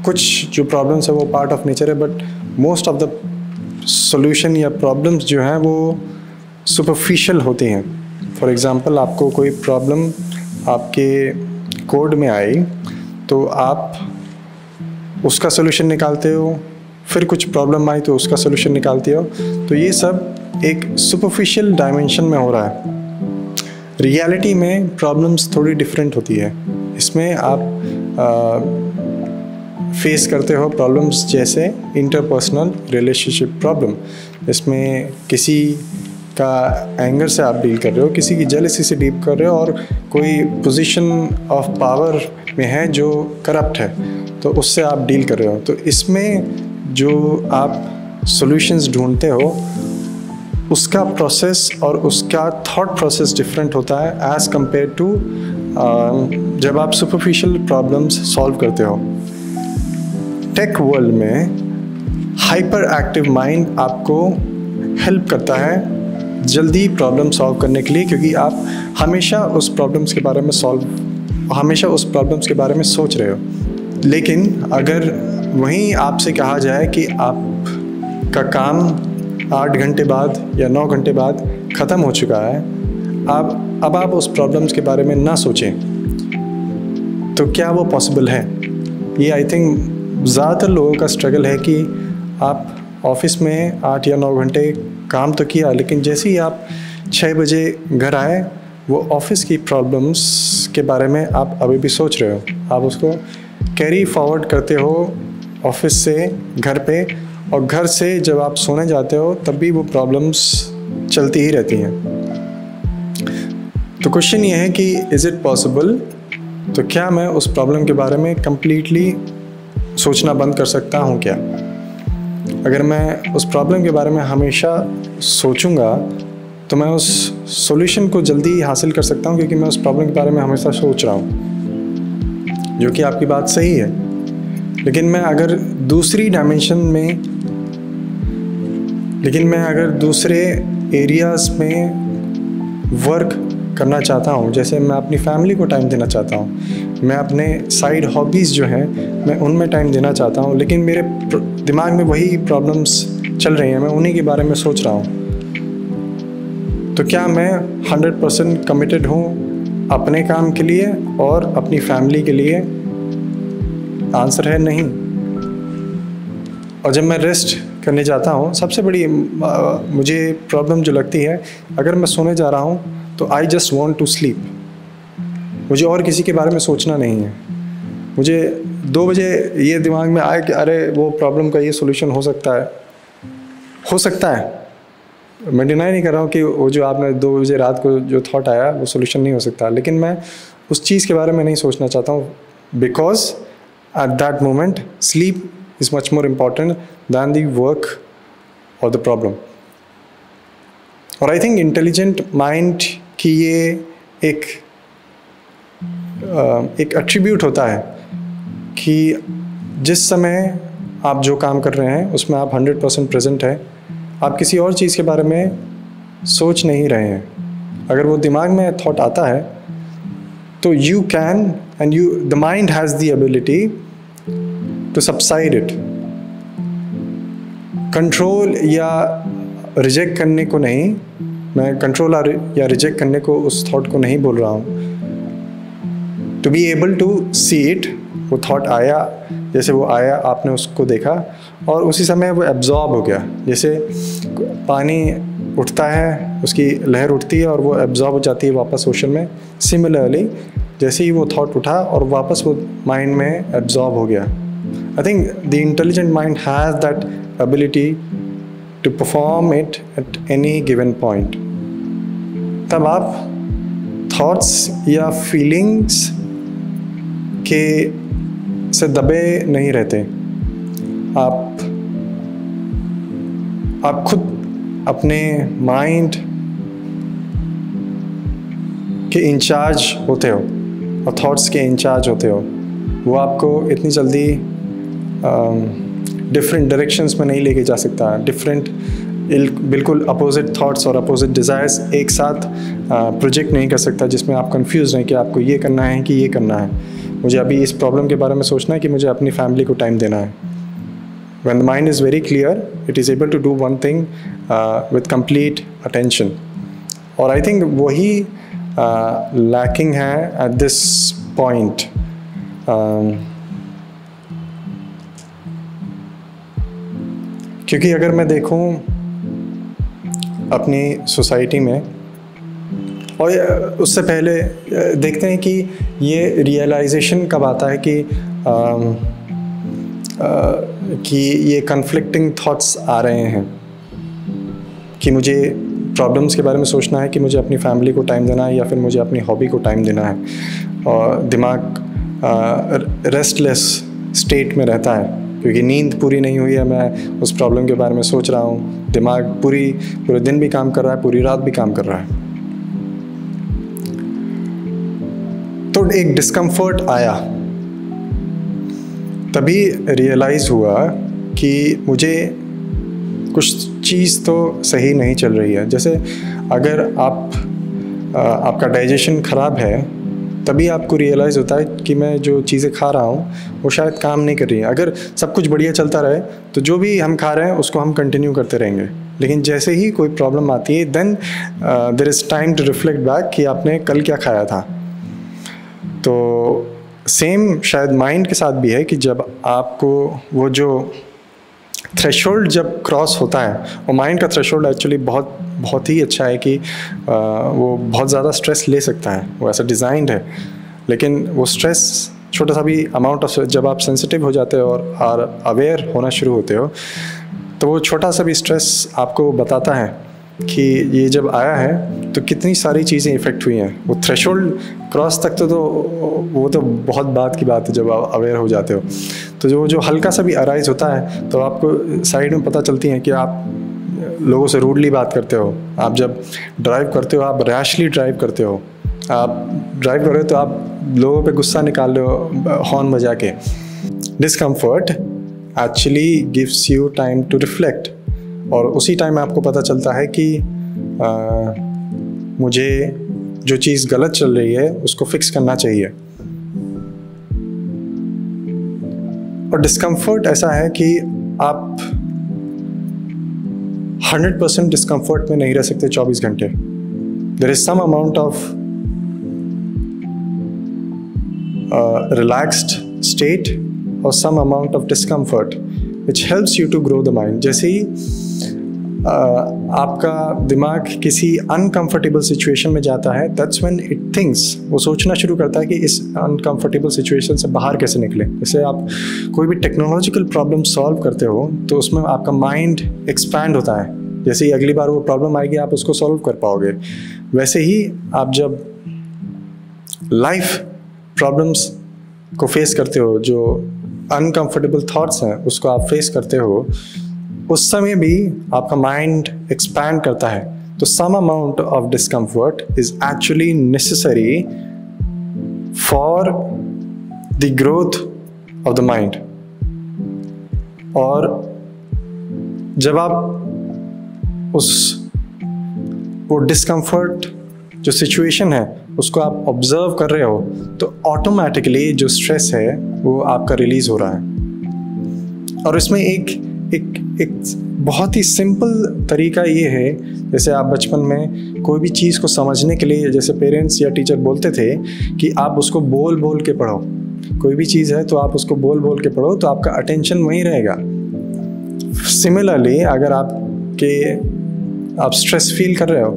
कुछ जो प्रॉब्लम्स है वो पार्ट ऑफ नेचर है, but most of the solution या प्रॉब्लम्स जो हैं वो सुपरफिशियल होती हैं। फॉर एग्ज़ाम्पल, आपको कोई प्रॉब्लम आपके कोड में आई तो आप उसका सॉल्यूशन निकालते हो, फिर कुछ प्रॉब्लम आई तो उसका सॉल्यूशन निकालते हो। तो ये सब एक सुपरफिशियल डायमेंशन में हो रहा है। रियलिटी में प्रॉब्लम्स थोड़ी डिफरेंट होती है। इसमें आप फेस करते हो प्रॉब्लम्स जैसे इंटरपर्सनल रिलेशनशिप प्रॉब्लम, इसमें किसी का एंगर से आप डील कर रहे हो, किसी की जेलसी से डील कर रहे हो, और कोई पोजीशन ऑफ पावर में है जो करप्ट है तो उससे आप डील कर रहे हो। तो इसमें जो आप सॉल्यूशंस ढूंढते हो उसका प्रोसेस और उसका थॉट प्रोसेस डिफरेंट होता है एज़ कम्पेयर टू जब आप सुपरफिशियल प्रॉब्लम्स सॉल्व करते हो। टेक वर्ल्ड में हाइपर एक्टिव माइंड आपको हेल्प करता है जल्दी प्रॉब्लम सॉल्व करने के लिए, क्योंकि आप हमेशा उस प्रॉब्लम्स के बारे में सोच रहे हो। लेकिन अगर वहीं आपसे कहा जाए कि आपका काम 8 घंटे बाद या 9 घंटे बाद ख़त्म हो चुका है, अब आप उस प्रॉब्लम्स के बारे में ना सोचें, तो क्या वो पॉसिबल है? ये आई थिंक ज़्यादातर लोगों का स्ट्रगल है कि आप ऑफिस में 8 या 9 घंटे काम तो किया, लेकिन जैसे ही आप 6 बजे घर आए, वो ऑफिस की प्रॉब्लम्स के बारे में आप अभी भी सोच रहे हो। आप उसको कैरी फॉरवर्ड करते हो ऑफिस से घर पे, और घर से जब आप सोने जाते हो तब भी वो प्रॉब्लम्स चलती ही रहती हैं। तो क्वेश्चन ये है कि इज़ इट पॉसिबल? तो क्या मैं उस प्रॉब्लम के बारे में कम्प्लीटली सोचना बंद कर सकता हूँ क्या? अगर मैं उस प्रॉब्लम के बारे में हमेशा सोचूंगा तो मैं उस सॉल्यूशन को जल्दी हासिल कर सकता हूँ, क्योंकि मैं उस प्रॉब्लम के बारे में हमेशा सोच रहा हूँ, जो कि आपकी बात सही है। लेकिन मैं अगर दूसरे एरियाज़ में वर्क करना चाहता हूँ, जैसे मैं अपनी फैमिली को टाइम देना चाहता हूँ, मैं अपने साइड हॉबीज़ जो हैं मैं उनमें टाइम देना चाहता हूँ, लेकिन मेरे दिमाग में वही प्रॉब्लम्स चल रही हैं, मैं उन्हीं के बारे में सोच रहा हूँ, तो क्या मैं 100% कमिटेड हूँ अपने काम के लिए और अपनी फैमिली के लिए? आंसर है नहीं। और जब मैं रेस्ट करने जाता हूँ, सबसे बड़ी मुझे प्रॉब्लम जो लगती है, अगर मैं सोने जा रहा हूँ तो I just want to sleep. मुझे और किसी के बारे में सोचना नहीं है। मुझे 2 बजे ये दिमाग में आए कि अरे वो प्रॉब्लम का ये सोल्यूशन हो सकता है। मैं डिनाई नहीं कर रहा हूँ कि वो जो आपने 2 बजे रात को जो थॉट आया वो सोल्यूशन नहीं हो सकता, लेकिन मैं उस चीज़ के बारे में नहीं सोचना चाहता हूँ, because at that moment sleep is much more important than the work or the problem. और I think intelligent mind की ये एक attribute होता है कि जिस समय आप जो काम कर रहे हैं उसमें आप 100% प्रेजेंट हैं, आप किसी और चीज़ के बारे में सोच नहीं रहे हैं। अगर वो दिमाग में थॉट आता है तो you can and the mind has the ability to subside it. Control या रिजेक्ट करने को नहीं, मैं कंट्रोल या रिजेक्ट करने को उस थॉट को नहीं बोल रहा हूँ। To be able to see it, वो थॉट आया, जैसे वो आया आपने उसको देखा और उसी समय वो एब्जॉर्ब हो गया। जैसे पानी उठता है, उसकी लहर उठती है और वो एब्जॉर्ब हो जाती है वापस ओशन में। सिमिलरली जैसे ही वो थॉट उठा और वापस वो माइंड में एब्जॉर्ब हो गया। I think the intelligent mind has that ability to perform it at any given point. तब आप thoughts या feelings के से दबे नहीं रहते। आप खुद अपने माइंड के इंचार्ज होते हो और थॉट्स के इंचार्ज होते हो। वो आपको इतनी जल्दी डिफरेंट डायरेक्शंस में नहीं लेके जा सकता। बिल्कुल अपोजिट थॉट्स और अपोजिट डिज़ायर्स एक साथ प्रोजेक्ट नहीं कर सकता, जिसमें आप कंफ्यूज हैं कि आपको ये करना है कि ये करना है। मुझे अभी इस प्रॉब्लम के बारे में सोचना है कि मुझे अपनी फैमिली को टाइम देना है। When the mind is very clear, it is able to do one thing with complete attention. और I think वही lacking है at this point. क्योंकि अगर मैं देखूं अपनी सोसाइटी में, और उससे पहले देखते हैं कि ये रियलाइजेशन कब आता है कि ये कन्फ्लिक्टिंग थॉट्स आ रहे हैं कि मुझे प्रॉब्लम्स के बारे में सोचना है कि मुझे अपनी फैमिली को टाइम देना है या फिर मुझे अपनी हॉबी को टाइम देना है, और दिमाग रेस्टलेस स्टेट में रहता है क्योंकि नींद पूरी नहीं हुई है, मैं उस प्रॉब्लम के बारे में सोच रहा हूँ, दिमाग पूरे दिन भी काम कर रहा है, पूरी रात भी काम कर रहा है। तो एक डिस्कम्फर्ट आया, तभी रियलाइज़ हुआ कि मुझे कुछ चीज़ तो सही नहीं चल रही है। जैसे अगर आपका डाइजेशन ख़राब है, तभी आपको रियलाइज़ होता है कि मैं जो चीज़ें खा रहा हूँ वो शायद काम नहीं कर रही हैं। अगर सब कुछ बढ़िया चलता रहे तो जो भी हम खा रहे हैं उसको हम कंटिन्यू करते रहेंगे, लेकिन जैसे ही कोई प्रॉब्लम आती है then there is time to reflect back कि आपने कल क्या खाया था। तो सेम शायद माइंड के साथ भी है कि जब आपको वो जो थ्रेशोल्ड जब क्रॉस होता है, और माइंड का थ्रेशोल्ड एक्चुअली बहुत ही अच्छा है कि वो बहुत ज़्यादा स्ट्रेस ले सकता है, वो ऐसा डिज़ाइंड है। लेकिन वो स्ट्रेस छोटा सा भी अमाउंट ऑफ, जब आप सेंसिटिव हो जाते हो और अवेयर होना शुरू होते हो, तो वो छोटा सा भी स्ट्रेस आपको बताता है कि ये जब आया है तो कितनी सारी चीज़ें इफ़ेक्ट हुई हैं। वो थ्रेशोल्ड क्रॉस तक तो वो तो बहुत बात की बात है जब आप अवेयर हो जाते हो। तो जो हल्का सा भी अराइज होता है तो आपको साइड में पता चलती हैं कि आप लोगों से रूडली बात करते हो, आप जब ड्राइव करते हो आप रैशली ड्राइव करते हो, आप ड्राइव कर रहे हो तो आप लोगों पे गुस्सा निकाल रहे हो हॉर्न बजा के। Discomfort actually gives you time to reflect, और उसी टाइम आपको पता चलता है कि मुझे जो चीज़ गलत चल रही है उसको फिक्स करना चाहिए। और डिस्कम्फर्ट ऐसा है कि आप 100% डिस्कम्फर्ट में नहीं रह सकते 24 घंटे। There is some amount of relaxed state और some amount of discomfort which helps you to grow the mind. जैसे ही आपका दिमाग किसी अनकंफर्टेबल सिचुएशन में जाता है, दैट्स व्हेन इट थिंक्स, वो सोचना शुरू करता है कि इस अनकंफर्टेबल सिचुएशन से बाहर कैसे निकले। जैसे आप कोई भी टेक्नोलॉजिकल प्रॉब्लम सॉल्व करते हो तो उसमें आपका माइंड एक्सपैंड होता है, जैसे ही अगली बार वो प्रॉब्लम आएगी आप उसको सॉल्व कर पाओगे। वैसे ही आप जब लाइफ प्रॉब्लम्स को फेस करते हो, जो अनकंफर्टेबल थॉट्स हैं उसको आप फेस करते हो, उस समय भी आपका माइंड एक्सपैंड करता है। तो some amount of discomfort is actually necessary for the growth of the mind. और जब आप वो डिस्कम्फर्ट जो सिचुएशन है उसको आप ऑब्जर्व कर रहे हो तो ऑटोमेटिकली जो स्ट्रेस है वो आपका रिलीज हो रहा है। और इसमें एक बहुत ही सिंपल तरीका ये है, जैसे आप बचपन में कोई भी चीज़ को समझने के लिए जैसे पेरेंट्स या टीचर बोलते थे कि आप उसको बोल बोल के पढ़ो, कोई भी चीज़ है तो आप उसको बोल बोल के पढ़ो तो आपका अटेंशन वहीं रहेगा। सिमिलरली अगर आप स्ट्रेस फील कर रहे हो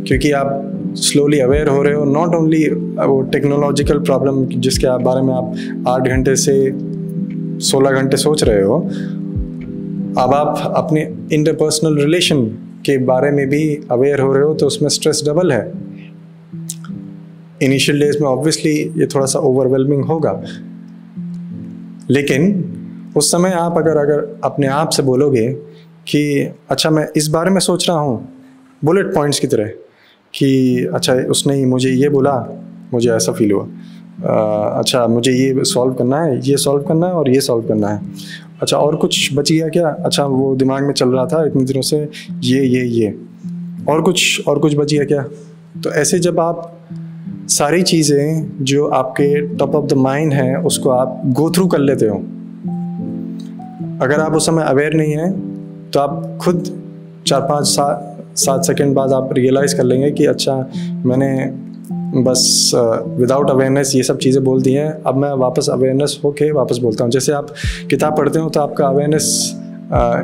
क्योंकि आप स्लोली अवेयर हो रहे हो, नॉट ओनली वो टेक्नोलॉजिकल प्रॉब्लम जिसके बारे में आप 8 घंटे से 16 घंटे सोच रहे हो, अब आप अपने इंटरपर्सनल रिलेशन के बारे में भी अवेयर हो रहे हो तो उसमें स्ट्रेस डबल है। इनिशियल डेज में ऑब्वियसली ये थोड़ा सा ओवरवेलमिंग होगा, लेकिन उस समय आप अगर अपने आप से बोलोगे कि अच्छा मैं इस बारे में सोच रहा हूँ, बुलेट पॉइंट्स की तरह कि अच्छा उसने मुझे ये बोला, मुझे ऐसा फील हुआ, अच्छा मुझे ये सॉल्व करना है, ये सॉल्व करना है और ये सॉल्व करना है, अच्छा और कुछ बच गया क्या, अच्छा वो दिमाग में चल रहा था इतने दिनों से ये और कुछ बच गया क्या। तो ऐसे जब आप सारी चीज़ें जो आपके टॉप ऑफ द माइंड हैं उसको आप गो थ्रू कर लेते हो। अगर आप उस समय अवेयर नहीं हैं तो आप खुद 4-5-7 सेकंड बाद आप रियलाइज़ कर लेंगे कि अच्छा मैंने बस विदाउट अवेयरनेस ये सब चीज़ें बोल दी हैं, अब मैं वापस अवेयरनेस होके वापस बोलता हूँ। जैसे आप किताब पढ़ते हो तो आपका अवेयरनेस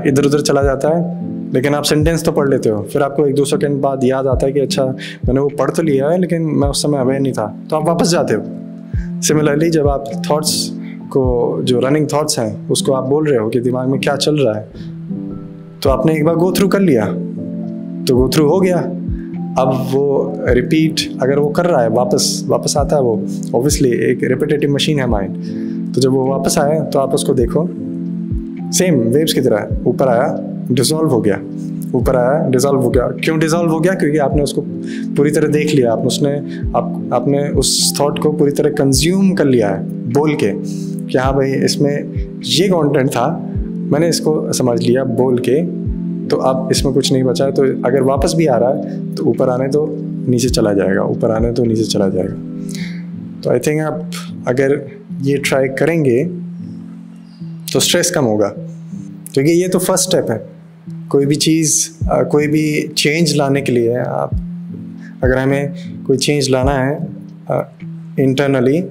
इधर उधर चला जाता है, लेकिन आप सेंटेंस तो पढ़ लेते हो, फिर आपको 1-2 सेकंड बाद याद आता है कि अच्छा मैंने वो पढ़ तो लिया है लेकिन मैं उस समय अवेयर नहीं था, तो आप वापस जाते हो। सिमिलरली जब आप थॉट्स को, जो रनिंग थॉट्स हैं, उसको आप बोल रहे हो कि दिमाग में क्या चल रहा है, तो आपने एक बार गो थ्रू कर लिया तो गो थ्रू हो गया। अब वो रिपीट अगर वो कर रहा है, वापस आता है, वो ऑब्वियसली एक रिपीटेटिव मशीन है माइंड। तो जब वो वापस आए तो आप उसको देखो, सेम वेव्स की तरह, ऊपर आया डिसॉल्व हो गया, ऊपर आया डिसॉल्व हो गया। क्यों डिसॉल्व हो गया? क्योंकि आपने उसको पूरी तरह देख लिया, आपने उस थॉट को पूरी तरह कंज्यूम कर लिया है बोल के कि हाँ भाई इसमें ये कंटेंट था, मैंने इसको समझ लिया बोल के, तो अब इसमें कुछ नहीं बचा है। तो अगर वापस भी आ रहा है तो ऊपर आने तो नीचे चला जाएगा, ऊपर आने तो नीचे चला जाएगा। तो आई थिंक आप अगर ये ट्राई करेंगे तो स्ट्रेस कम होगा, क्योंकि ये तो फर्स्ट स्टेप है। कोई भी चीज़, कोई भी चेंज लाने के लिए आप, अगर हमें कोई चेंज लाना है इंटरनली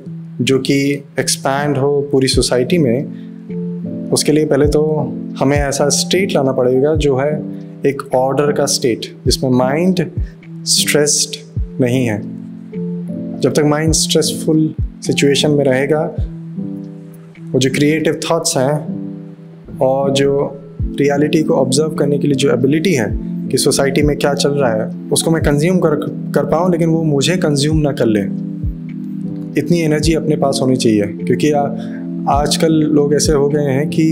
जो कि एक्सपैंड हो पूरी सोसाइटी में, उसके लिए पहले तो हमें ऐसा स्टेट लाना पड़ेगा जो है एक ऑर्डर का स्टेट, जिसमें माइंड स्ट्रेस्ड नहीं है। जब तक माइंड स्ट्रेसफुल सिचुएशन में रहेगा, वो जो क्रिएटिव थॉट्स हैं और जो रियलिटी को ऑब्जर्व करने के लिए जो एबिलिटी है कि सोसाइटी में क्या चल रहा है, उसको मैं कंज्यूम कर पाऊँ, लेकिन वो मुझे कंज्यूम ना कर ले, इतनी एनर्जी अपने पास होनी चाहिए। क्योंकि आजकल लोग ऐसे हो गए हैं कि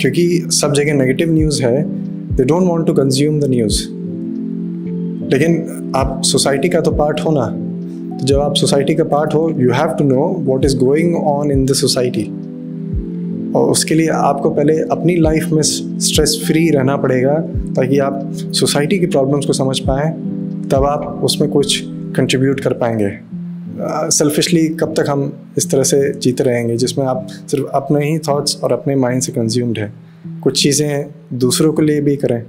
क्योंकि सब जगह नेगेटिव न्यूज़ है, they don't want to consume the news. लेकिन आप सोसाइटी का तो पार्ट हो ना, तो जब आप सोसाइटी का पार्ट हो, you have to know what is going on in the society, और उसके लिए आपको पहले अपनी लाइफ में स्ट्रेस फ्री रहना पड़ेगा, ताकि आप सोसाइटी की प्रॉब्लम्स को समझ पाएँ, तब आप उसमें कुछ कंट्रीब्यूट कर पाएंगे। सेल्फिशली कब तक हम इस तरह से जीते रहेंगे जिसमें आप सिर्फ अपने ही थॉट्स और अपने माइंड से कंज्यूम्ड है। कुछ चीज़ें दूसरों के लिए भी करें,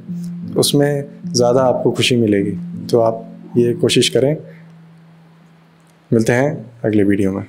उसमें ज़्यादा आपको खुशी मिलेगी। तो आप ये कोशिश करें। मिलते हैं अगले वीडियो में।